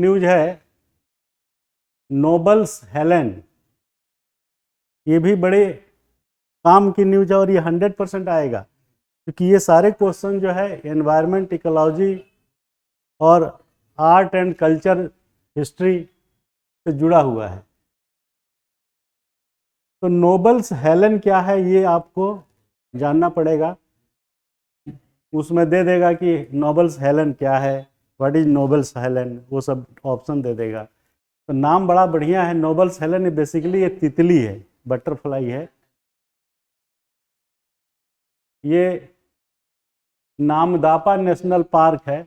News है nobles Helen. ये भी बड़े काम की न्यूज है और ये 100% आएगा, क्योंकि ये सारे क्वेश्चन जो है एनवायरनमेंट, इकोलॉजी और आर्ट एंड कल्चर, हिस्ट्री से जुड़ा हुआ है। तो नोबल्स हेलेन क्या है ये आपको जानना पड़ेगा। उसमें दे देगा कि नोबल्स हेलेन क्या है, व्हाट इज नोबल्स हेलेन, वो सब ऑप्शन दे देगा। तो नाम बड़ा बढ़िया है, नोबल्स हेलेन। बेसिकली ये तितली है, बटरफ्लाई है। ये नामदापा नेशनल पार्क है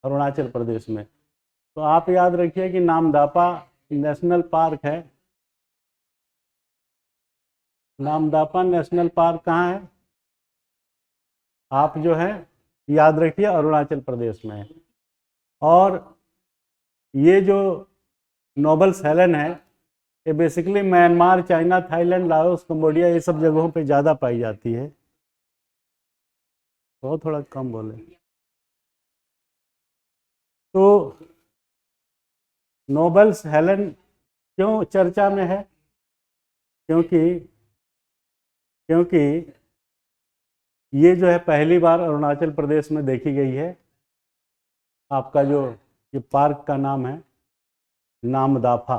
अरुणाचल प्रदेश में। तो आप याद रखिए कि नामदापा नेशनल पार्क है। नामदापा नेशनल पार्क कहाँ है, आप जो है याद रखिए अरुणाचल प्रदेश में है। और ये जो नोबल्स हेलेन है ये basically Myanmar, China, Thailand, Laos, Cambodia ये सब जगहों पे ज़्यादा पाई जाती है। तो थोड़ा कम बोले। तो नोबल्स हेलेन क्यों चर्चा में है, क्योंकि ये जो है पहली बार अरुणाचल प्रदेश में देखी गई है। आपका जो ये पार्क का नाम है नामदाफा।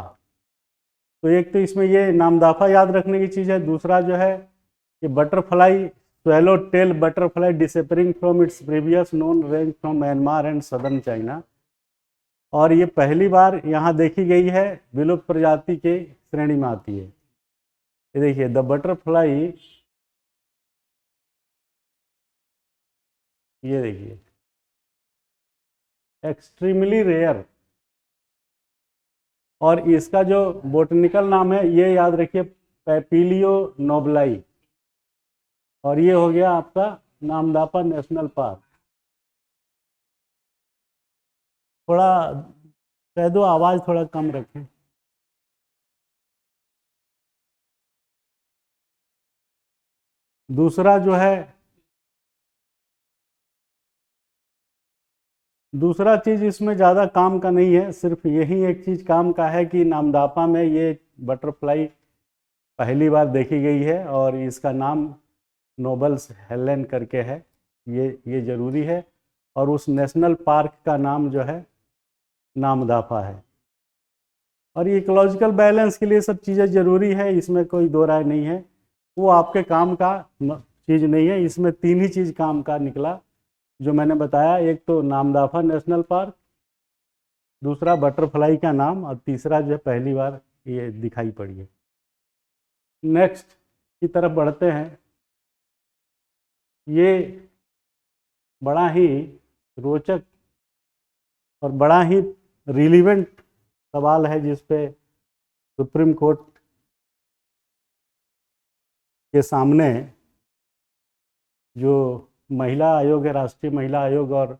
तो एक तो इसमें ये नामदाफा याद रखने की चीज़ है। दूसरा जो है ये butterfly, swallow tail butterfly disappearing from its previous known range from Myanmar and southern China. और ये पहली बार यहाँ देखी गई है, विलुप्त प्रजाति के श्रेणी में आती है। ये देखिए द बटरफ्लाई, ये देखिए एक्सट्रीमली रेयर। और इसका जो बोटनिकल नाम है ये याद रखिए पैपिलियो नोबलाई। और ये हो गया आपका नामदापा नेशनल पार्क। थोड़ा कह दो आवाज़ थोड़ा कम रखें। दूसरा जो है, दूसरा चीज़ इसमें ज़्यादा काम का नहीं है, सिर्फ यही एक चीज़ काम का है कि नामदापा में ये बटरफ्लाई पहली बार देखी गई है और इसका नाम नोबल्स हेलेन करके है। ये ज़रूरी है। और उस नेशनल पार्क का नाम जो है नामदाफा है। और ये इकोलॉजिकल बैलेंस के लिए सब चीज़ें ज़रूरी है, इसमें कोई दो राय नहीं है। वो आपके काम का चीज़ नहीं है। इसमें तीन ही चीज़ काम का निकला जो मैंने बताया। एक तो नामदाफा नेशनल पार्क, दूसरा बटरफ्लाई का नाम, और तीसरा जो है पहली बार ये दिखाई पड़ी है। नेक्स्ट की तरफ बढ़ते हैं। ये बड़ा ही रोचक और बड़ा ही रिलीवेंट सवाल है जिस पे सुप्रीम कोर्ट के सामने जो महिला आयोग है, राष्ट्रीय महिला आयोग, और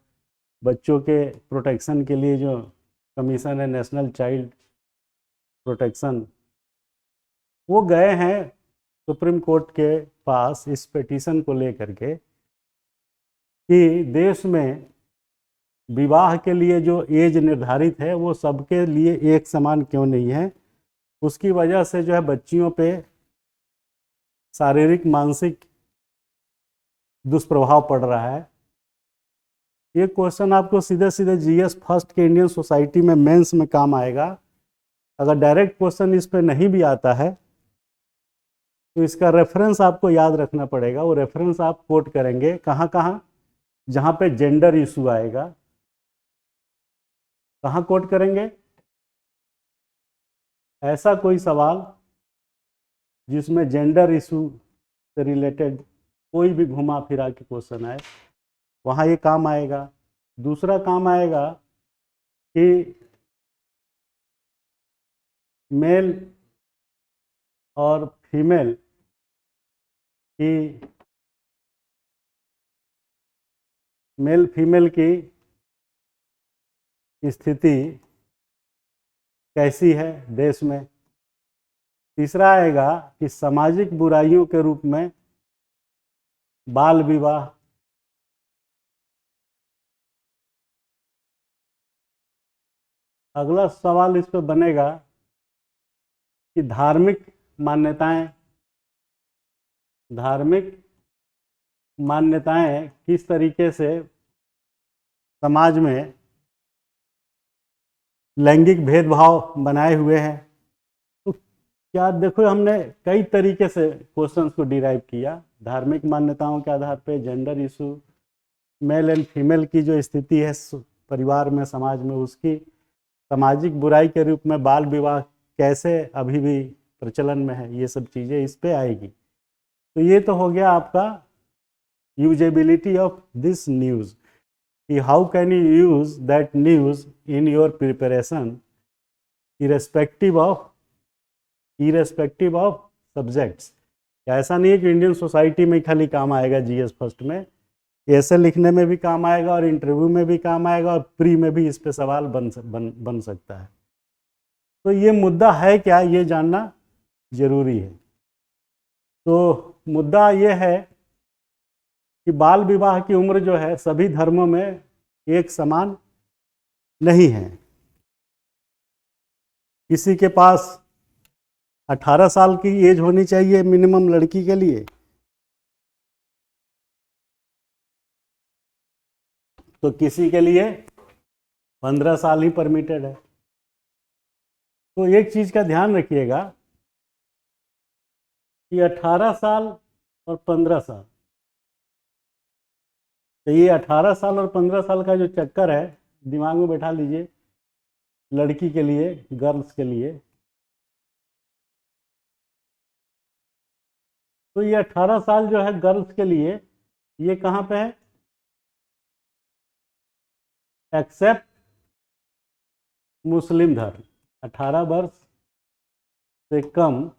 बच्चों के प्रोटेक्शन के लिए जो कमीशन है, नेशनल चाइल्ड प्रोटेक्शन, वो गए हैं सुप्रीम कोर्ट के पास इस पिटीशन को लेकर के कि देश में विवाह के लिए जो एज निर्धारित है वो सबके लिए एक समान क्यों नहीं है। उसकी वजह से जो है बच्चियों पे शारीरिक, मानसिक दुष्प्रभाव पड़ रहा है। ये क्वेश्चन आपको सीधे सीधे जीएस फर्स्ट के इंडियन सोसाइटी में मेंस में काम आएगा। अगर डायरेक्ट क्वेश्चन इस पे नहीं भी आता है तो इसका रेफरेंस आपको याद रखना पड़ेगा। वो रेफरेंस आप कोट करेंगे कहाँ कहाँ, जहाँ पे जेंडर इशू आएगा। कहाँ कोट करेंगे? ऐसा कोई सवाल जिसमें जेंडर इशू से रिलेटेड कोई भी घुमा फिरा के क्वेश्चन आए, वहाँ ये काम आएगा। दूसरा काम आएगा कि मेल और फीमेल की, मेल फीमेल की स्थिति कैसी है देश में। तीसरा आएगा कि सामाजिक बुराइयों के रूप में बाल विवाह, अगला सवाल इस पे बनेगा कि धार्मिक मान्यताएं किस तरीके से समाज में लैंगिक भेदभाव बनाए हुए हैं। तो क्या देखो, हमने कई तरीके से क्वेश्चंस को डिराइव किया, धार्मिक मान्यताओं के आधार पे, gender issue, male and female की जो स्थिति है परिवार में, समाज में, उसकी, सामाजिक बुराई के रूप में बाल विवाह कैसे अभी भी प्रचलन में है, ये सब चीज़ें इस पे आएगी। तो ये तो हो गया आपका यूजेबिलिटी ऑफ दिस न्यूज़, कि how can you use that news in your preparation irrespective of subjects. ऐसा नहीं है कि इंडियन सोसाइटी में खाली काम आएगा जीएस फर्स्ट में, ऐसे लिखने में भी काम आएगा और इंटरव्यू में भी काम आएगा और प्री में भी इस पे सवाल बन सकता है। तो ये मुद्दा है क्या, ये जानना जरूरी है। तो मुद्दा ये है कि बाल विवाह की उम्र जो है सभी धर्मों में एक समान नहीं है। किसी के पास 18 साल की एज होनी चाहिए मिनिमम लड़की के लिए, तो किसी के लिए 15 साल ही परमिटेड है। तो एक चीज़ का ध्यान रखिएगा कि 18 साल और 15 साल, तो ये 18 साल और 15 साल का जो चक्कर है, दिमाग में बैठा लीजिए, लड़की के लिए, गर्ल्स के लिए। तो ये 18 साल जो है गर्ल्स के लिए, ये कहाँ पे है, एक्सेप्ट मुस्लिम धर्म। 18 वर्ष से कम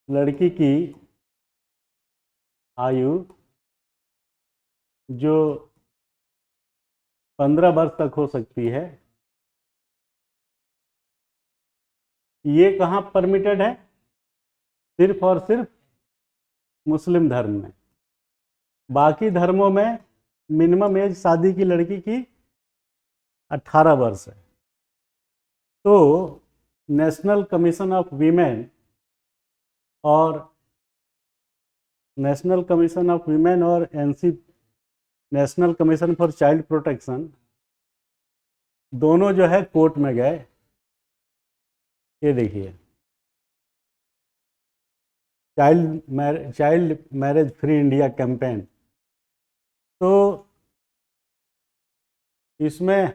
लड़की की आयु जो 15 वर्ष तक हो सकती है, ये कहाँ परमिटेड है, सिर्फ और सिर्फ मुस्लिम धर्म में। बाकी धर्मों में मिनिमम एज शादी की लड़की की 18 वर्ष है। तो नेशनल कमीशन ऑफ वीमेन और NC national commission for child protection दोनों जो है कोर्ट में गए। ये देखिए, child marriage free India campaign. तो इसमें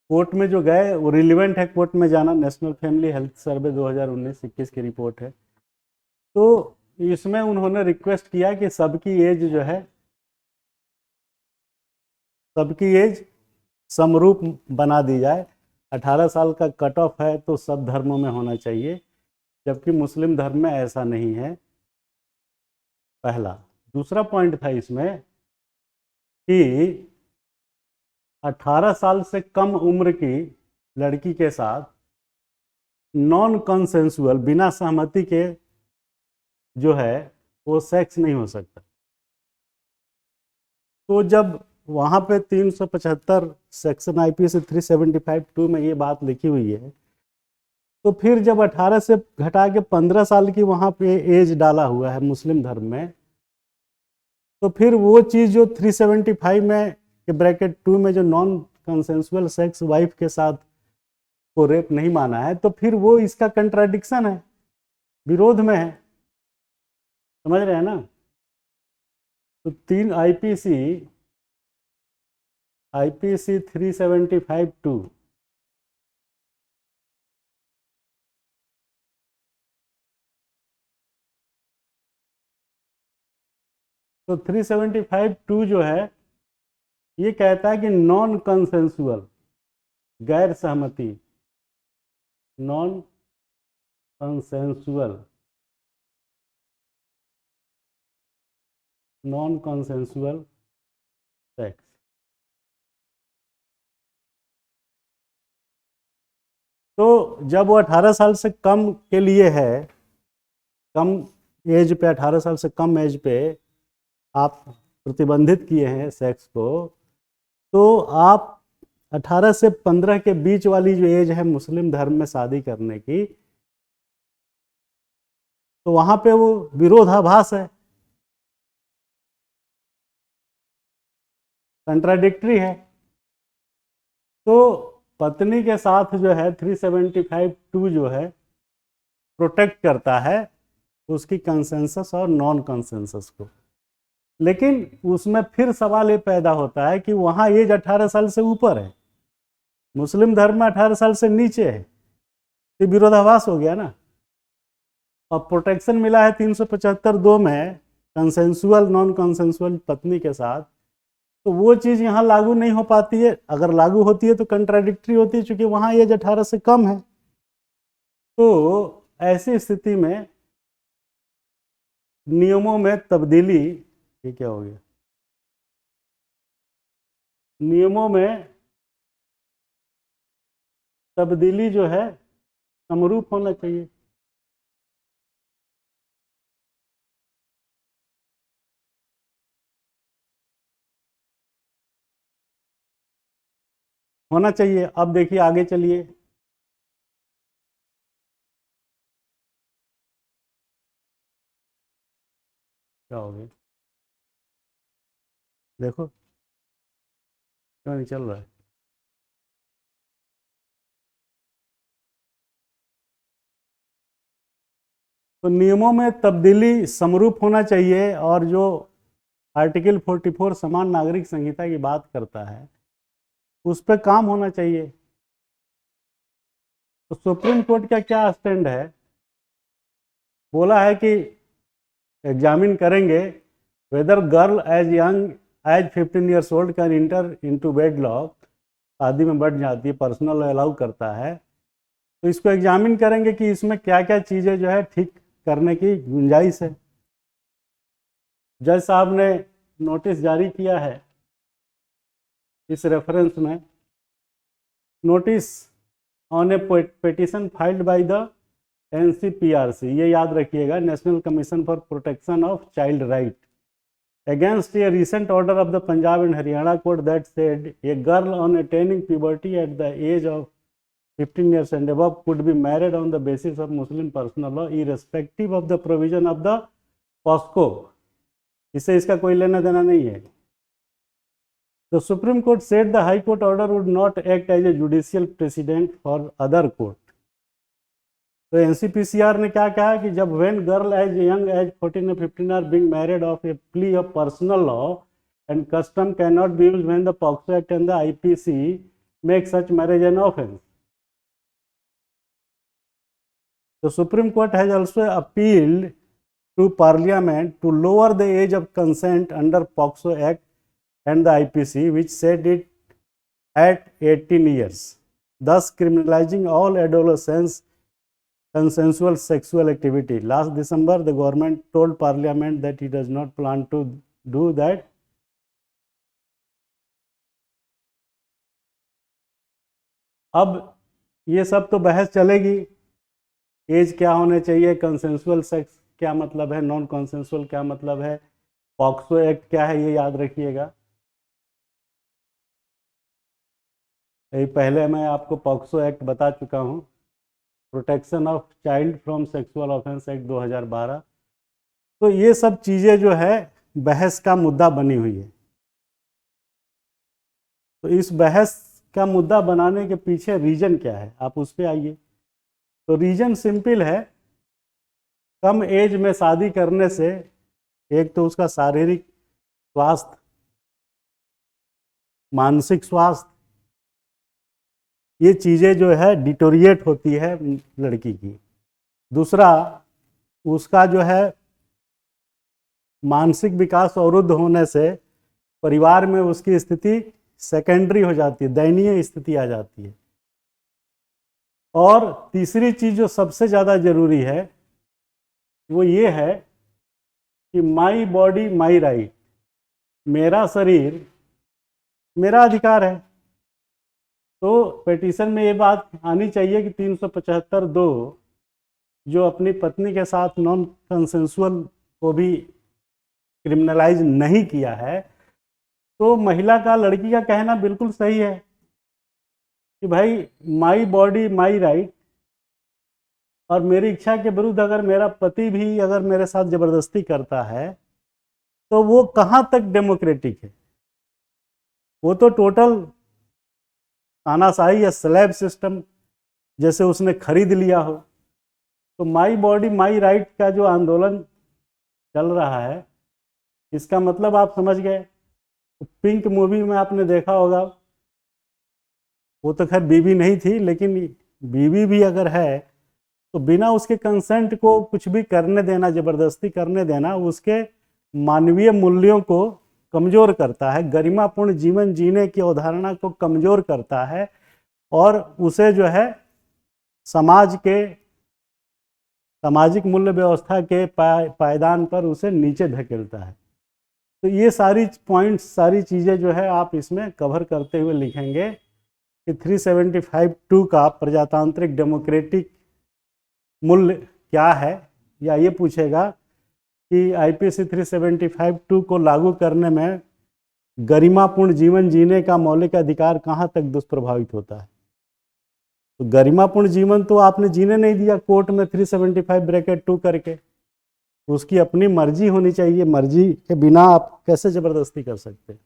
कोर्ट में जो गए वो रिलीवेंट है कोर्ट में जाना, नेशनल फैमिली हेल्थ सर्वे 2019-21 की रिपोर्ट है। तो इसमें उन्होंने रिक्वेस्ट किया कि सबकी एज समरूप बना दी जाए। 18 साल का कट ऑफ है तो सब धर्मों में होना चाहिए, जबकि मुस्लिम धर्म में ऐसा नहीं है, पहला। दूसरा पॉइंट था इसमें कि 18 साल से कम उम्र की लड़की के साथ नॉन कंसेंसुअल, बिना सहमति के जो है वो सेक्स नहीं हो सकता। तो जब वहाँ पे 375 सेक्शन आईपीसी 375(2) में ये बात लिखी हुई है, तो फिर जब 18 से घटा के 15 साल की वहाँ पे एज डाला हुआ है मुस्लिम धर्म में, तो फिर वो चीज़ जो 375 में के ब्रैकेट 2 में जो नॉन कंसेंसुअल सेक्स वाइफ के साथ को रेप नहीं माना है, तो फिर वो इसका कंट्राडिक्शन है, विरोध में है। समझ रहे हैं ना? तो 3 आईपीसी 375(2) तो 375(2) जो है ये कहता है कि नॉन कंसेंसुअल, गैर सहमति, नॉन कंसेंसुअल सेक्स। तो जब वो 18 साल से कम के लिए है, कम एज पे, 18 साल से कम एज पे आप प्रतिबंधित किए हैं सेक्स को, तो आप 18 से 15 के बीच वाली जो एज है मुस्लिम धर्म में शादी करने की, तो वहां पे वो विरोधाभास है, कंट्राडिक्टरी है। तो पत्नी के साथ जो है 375(2) जो है प्रोटेक्ट करता है उसकी कंसेंसस और नॉन कंसेंसस को। लेकिन उसमें फिर सवाल ये पैदा होता है कि वहाँ एज 18 साल से ऊपर है, मुस्लिम धर्म में 18 साल से नीचे है, तो विरोधाभास हो गया ना। और प्रोटेक्शन मिला है 375(2) में कंसेंसुअल नॉन कंसेंसुअल पत्नी के साथ, तो वो चीज़ यहाँ लागू नहीं हो पाती है। अगर लागू होती है तो कंट्राडिक्टरी होती है, चूंकि वहाँ एज 18 से कम है। तो ऐसी स्थिति में नियमों में तब्दीली, ये क्या हो गया, नियमों में तब्दीली जो है समरूप होना चाहिए। होना चाहिए। अब देखिए आगे चलिए, क्या हो गया, देखो क्यों नहीं चल रहा है। तो नियमों में तब्दीली समरूप होना चाहिए, और जो आर्टिकल 44 समान नागरिक संहिता की बात करता है उस पर काम होना चाहिए। तो सुप्रीम कोर्ट का क्या स्टैंड है, बोला है कि एग्जामिन करेंगे whether girl as young as 15 years old can enter into wedlock, शादी में बढ़ जाती है, पर्सनल अलाउ करता है, तो इसको एग्जामिन करेंगे कि इसमें क्या क्या चीज़ें जो है ठीक करने की गुंजाइश है। जज साहब ने नोटिस जारी किया है इस रेफरेंस में, notice on A petition filed by the NCPRC, ये याद रखिएगा, national commission for protection of child right, against a recent order of the Punjab and Haryana court that said a girl on attaining puberty at the age of 15 years and above could be married on the basis of Muslim personal law irrespective of the provision of the POSCO। इससे इसका कोई लेना देना नहीं है। The Supreme Court said the High Court order would not act as a judicial precedent for other court। तो NCPCR ने क्या कहा कि जब when girl as young as 14 or 15 are being married of a plea of personal law and custom cannot be used when the POCSO Act and the IPC make such marriage an offence। The Supreme Court has also appealed to Parliament to lower the age of consent under POCSO Act and the IPC, which set it at 18 years, thus criminalizing all adolescents consensual sexual activity। Last December, the government told Parliament that it does not plan to do that। अब ये सब तो बहस चलेगी, as क्या होने चाहिए, consensual sex क्या मतलब है, नॉन कंसेंसुअल क्या मतलब है, पॉक्सो एक्ट क्या है, ये याद रखिएगा। पहले मैं आपको पॉक्सो एक्ट बता चुका हूँ, protection of child from sexual offence act 2012। तो ये सब चीज़ें जो है बहस का मुद्दा बनी हुई है। तो इस बहस का मुद्दा बनाने के पीछे रीजन क्या है, आप उस पर आइए। तो रीजन सिंपल है, कम एज में शादी करने से एक तो उसका शारीरिक स्वास्थ्य, मानसिक स्वास्थ्य, ये चीज़ें जो है डिटोरिएट होती है लड़की की। दूसरा, उसका जो है मानसिक विकास अवरुद्ध होने से परिवार में उसकी स्थिति सेकेंडरी हो जाती है, दयनीय स्थिति आ जाती है। और तीसरी चीज़ जो सबसे ज़्यादा ज़रूरी है वो ये है कि माई बॉडी माई राइट, मेरा शरीर मेरा अधिकार है। तो पिटीशन में ये बात आनी चाहिए कि 375(2) जो अपनी पत्नी के साथ नॉन कंसेंसुअल को भी क्रिमिनलाइज नहीं किया है, तो महिला का, लड़की का कहना बिल्कुल सही है कि भाई माई बॉडी माई राइट, और मेरी इच्छा के विरुद्ध अगर मेरा पति भी अगर मेरे साथ ज़बरदस्ती करता है तो वो कहाँ तक डेमोक्रेटिक है? वो तो टोटल तानाशाही या स्लैब सिस्टम जैसे उसने खरीद लिया हो। तो माई बॉडी माई राइट का जो आंदोलन चल रहा है, इसका मतलब आप समझ गए। पिंक मूवी में आपने देखा होगा, वो तो खैर बीवी नहीं थी, लेकिन बीवी भी अगर है तो बिना उसके कंसेंट को कुछ भी करने देना, ज़बरदस्ती करने देना, उसके मानवीय मूल्यों को कमज़ोर करता है, गरिमापूर्ण जीवन जीने की अवधारणा को कमज़ोर करता है, और उसे जो है समाज के, सामाजिक मूल्य व्यवस्था के पायदान पर उसे नीचे धकेलता है। तो ये सारी पॉइंट्स, सारी चीज़ें जो है आप इसमें कवर करते हुए लिखेंगे कि 375(2) का प्रजातांत्रिक डेमोक्रेटिक मूल्य क्या है, या ये पूछेगा कि आईपीसी 375(2) को लागू करने में गरिमापूर्ण जीवन जीने का मौलिक अधिकार कहाँ तक दुष्प्रभावित होता है। तो गरिमापूर्ण जीवन तो आपने जीने नहीं दिया कोर्ट में 375(2) करके, उसकी अपनी मर्जी होनी चाहिए, मर्जी के बिना आप कैसे ज़बरदस्ती कर सकते हैं?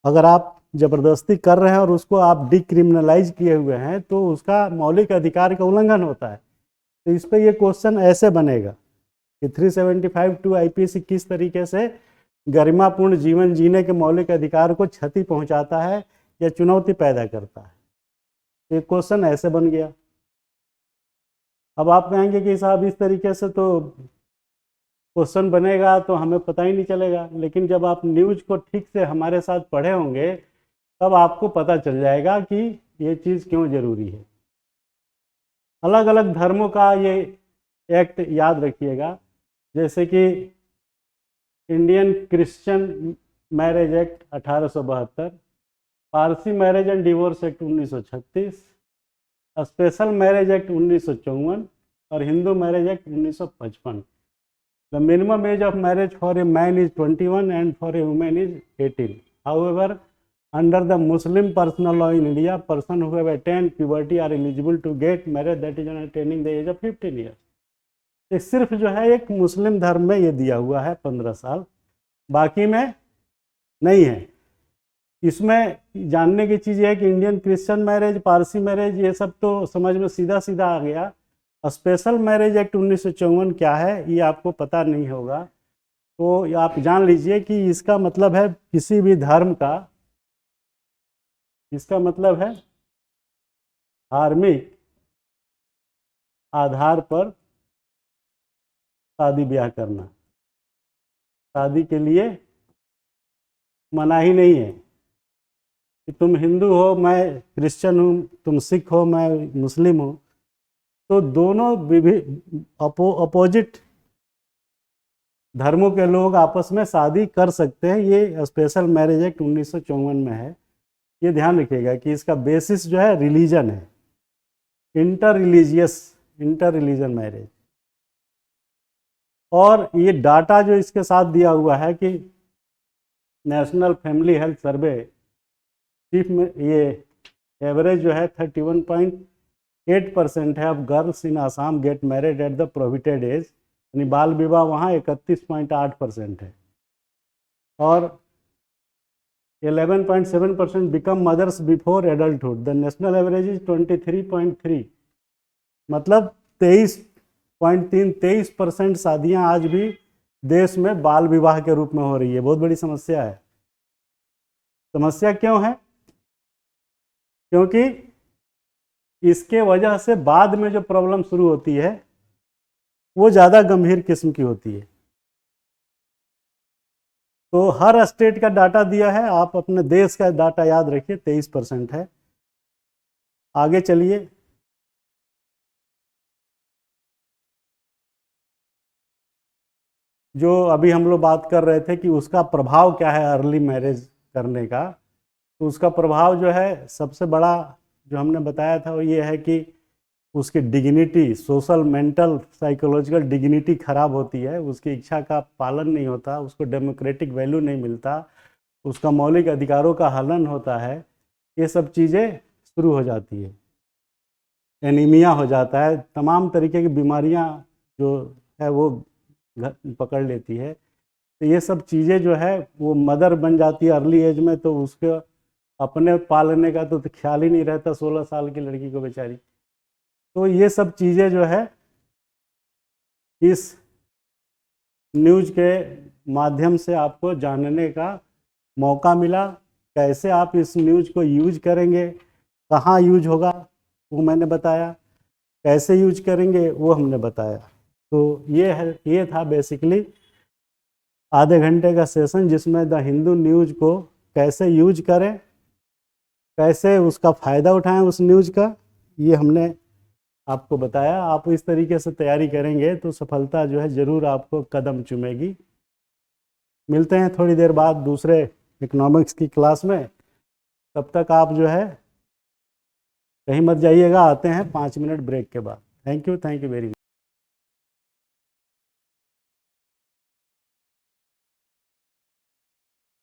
अगर आप ज़बरदस्ती कर रहे हैं और उसको आप डिक्रिमिनलाइज किए हुए हैं तो उसका मौलिक अधिकार का उल्लंघन होता है। तो इस पर ये क्वेश्चन ऐसे बनेगा कि 375(2) आईपीसी किस तरीके से गरिमापूर्ण जीवन जीने के मौलिक अधिकार को क्षति पहुंचाता है या चुनौती पैदा करता है। तो ये क्वेश्चन ऐसे बन गया। अब आप कहेंगे कि साहब इस तरीके से तो क्वेश्चन बनेगा तो हमें पता ही नहीं चलेगा, लेकिन जब आप न्यूज़ को ठीक से हमारे साथ पढ़े होंगे तब आपको पता चल जाएगा कि ये चीज़ क्यों ज़रूरी है। अलग अलग धर्मों का ये एक्ट याद रखिएगा, जैसे कि Indian Christian marriage act 1872, Parsi marriage and divorce act 1936, special marriage act 1954 और Hindu marriage act 1955। The minimum age of marriage for a man is 21 and for a women is 18। However, under the Muslim personal law in India, person who have attained puberty are eligible to get married, that is on attaining the age of 15 years। ये सिर्फ जो है एक मुस्लिम धर्म में ये दिया हुआ है 15 साल, बाकी में नहीं है। इसमें जानने की चीज़ ये है कि Indian Christian marriage, Parsi marriage, ये सब तो समझ में सीधा सीधा आ गया। स्पेशल मैरिज एक्ट 1954 क्या है ये आपको पता नहीं होगा, तो आप जान लीजिए कि इसका मतलब है किसी भी धर्म का, इसका मतलब है धार्मिक आधार पर शादी ब्याह करना। शादी के लिए मनाही नहीं है कि तुम हिंदू हो मैं क्रिश्चियन हूँ, तुम सिख हो मैं मुस्लिम हूँ, तो दोनों अपोजिट धर्मों के लोग आपस में शादी कर सकते हैं। ये स्पेशल मैरिज एक्ट 1954 में है। ये ध्यान रखिएगा कि इसका बेसिस जो है रिलीजन है, इंटर रिलीजन मैरिज। और ये डाटा जो इसके साथ दिया हुआ है कि national family health survey chief में ये एवरेज जो है 31.8% है of girls in Assam get married at the prohibited age, यानी बाल विवाह वहाँ 31.8% है, और 11.7% become mothers before adulthood. The national average is 23.3, मतलब 23% शादियां आज भी देश में बाल विवाह के रूप में हो रही है। बहुत बड़ी समस्या है। समस्या क्यों है? क्योंकि इसके वजह से बाद में जो प्रॉब्लम शुरू होती है वो ज़्यादा गंभीर किस्म की होती है। तो हर स्टेट का डाटा दिया है, आप अपने देश का डाटा याद रखिए, 23% है। आगे चलिए। जो अभी हम लोग बात कर रहे थे कि उसका प्रभाव क्या है अर्ली मैरिज करने का, तो उसका प्रभाव जो है सबसे बड़ा जो हमने बताया था वो ये है कि उसकी dignity, social, mental, psychological dignity खराब होती है, उसकी इच्छा का पालन नहीं होता, उसको डेमोक्रेटिक वैल्यू नहीं मिलता, उसका मौलिक अधिकारों का हनन होता है, ये सब चीज़ें शुरू हो जाती है। एनीमिया हो जाता है, तमाम तरीके की बीमारियां जो है वो पकड़ लेती है। तो ये सब चीज़ें जो है वो मदर बन जाती है अर्ली एज में, तो उसके अपने पालने का तो ख्याल ही नहीं रहता 16 साल की लड़की को बेचारी। तो ये सब चीज़ें जो है इस न्यूज के माध्यम से आपको जानने का मौका मिला। कैसे आप इस न्यूज को यूज करेंगे, कहाँ यूज होगा वो मैंने बताया, कैसे यूज करेंगे वो हमने बताया। तो ये था बेसिकली आधे घंटे का सेशन जिसमें द हिंदू न्यूज को कैसे यूज करें, कैसे उसका फ़ायदा उठाएं उस न्यूज का, ये हमने आपको बताया। आप इस तरीके से तैयारी करेंगे तो सफलता जो है ज़रूर आपको कदम चूमेगी। मिलते हैं थोड़ी देर बाद दूसरे इकोनॉमिक्स की क्लास में। तब तक आप जो है कहीं मत जाइएगा, आते हैं 5 मिनट ब्रेक के बाद। Thank you very much.